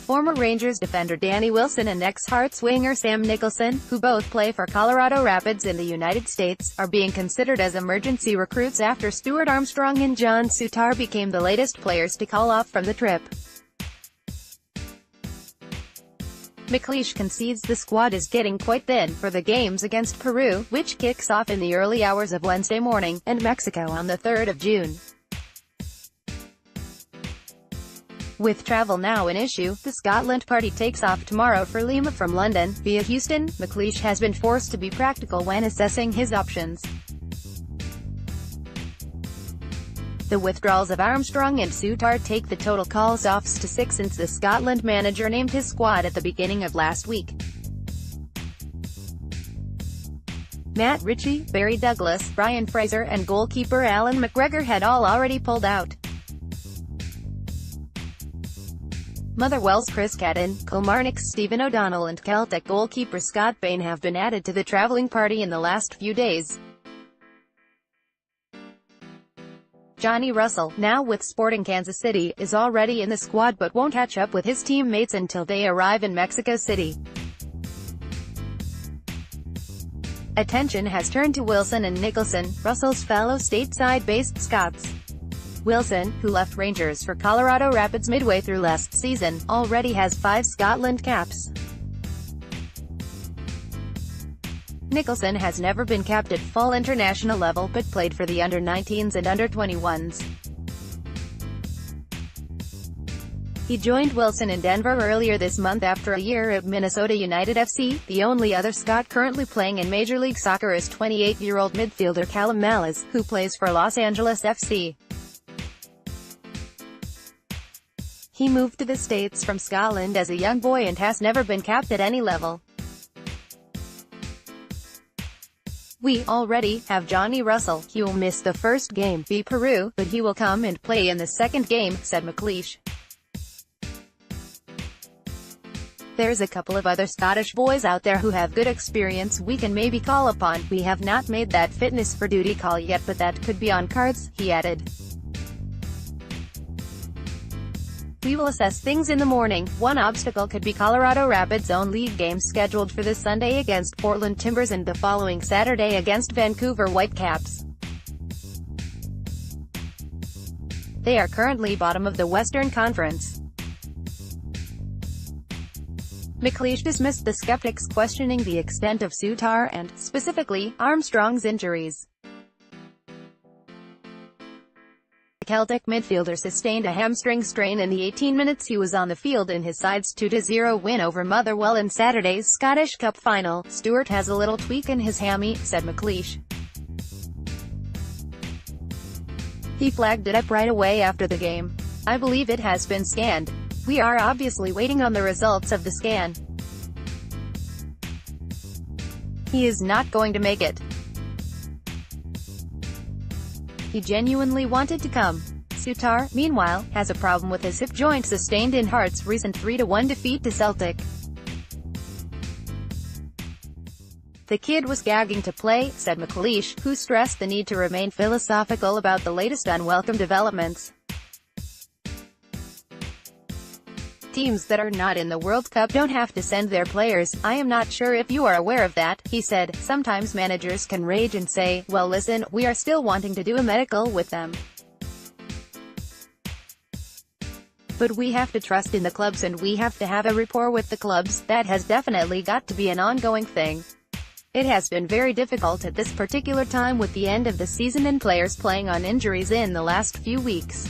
former Rangers defender Danny Wilson and ex-Hearts winger Sam Nicholson, who both play for Colorado Rapids in the United States, are being considered as emergency recruits after Stuart, Armstrong and Souttar became the latest players to call off from the trip. McLeish concedes the squad is getting quite thin for the games against Peru, which kicks off in the early hours of Wednesday morning, and Mexico on the 3rd of June. With travel now an issue, the Scotland party takes off tomorrow for Lima from London, via Houston. McLeish has been forced to be practical when assessing his options. The withdrawals of Armstrong and Souttar take the total calls-offs to 6 since the Scotland manager named his squad at the beginning of last week. Matt Ritchie, Barry Douglas, Brian Fraser and goalkeeper Alan McGregor had all already pulled out. Motherwell's Chris Cadden, Kilmarnock's Stephen O'Donnell and Celtic goalkeeper Scott Bain have been added to the travelling party in the last few days. Johnny Russell, now with Sporting Kansas City, is already in the squad but won't catch up with his teammates until they arrive in Mexico City. Attention has turned to Wilson and Nicholson, Russell's fellow stateside-based Scots. Wilson, who left Rangers for Colorado Rapids midway through last season, already has 5 Scotland caps. Nicholson has never been capped at full international level but played for the under-19s and under-21s. He joined Wilson in Denver earlier this month after a year at Minnesota United FC. The only other Scot currently playing in Major League Soccer is 28-year-old midfielder Callum Mallas, who plays for Los Angeles FC. He moved to the States from Scotland as a young boy and has never been capped at any level. We already have Johnny Russell. He will miss the first game, v Peru, but he will come and play in the second game, said McLeish. There's a couple of other Scottish boys out there who have good experience we can maybe call upon. We have not made that fitness for duty call yet but that could be on cards, he added. We will assess things in the morning. One obstacle could be Colorado Rapids' own league games scheduled for this Sunday against Portland Timbers and the following Saturday against Vancouver Whitecaps. They are currently bottom of the Western Conference. McLeish dismissed the skeptics questioning the extent of Souttar and, specifically, Armstrong's injuries. The Celtic midfielder sustained a hamstring strain in the 18 minutes he was on the field in his side's 2-0 win over Motherwell in Saturday's Scottish Cup final. Stuart has a little tweak in his hammy, said McLeish. He flagged it up right away after the game. I believe it has been scanned. We are obviously waiting on the results of the scan. He is not going to make it. He genuinely wanted to come. Souttar, meanwhile, has a problem with his hip joint sustained in Hearts' recent 3-1 defeat to Celtic. The kid was gagging to play, said McLeish, who stressed the need to remain philosophical about the latest unwelcome developments. Teams that are not in the World Cup don't have to send their players. I am not sure if you are aware of that, he said. Sometimes managers can rage and say, well listen, we are still wanting to do a medical with them. But we have to trust in the clubs and we have to have a rapport with the clubs. That has definitely got to be an ongoing thing. It has been very difficult at this particular time with the end of the season and players playing on injuries in the last few weeks.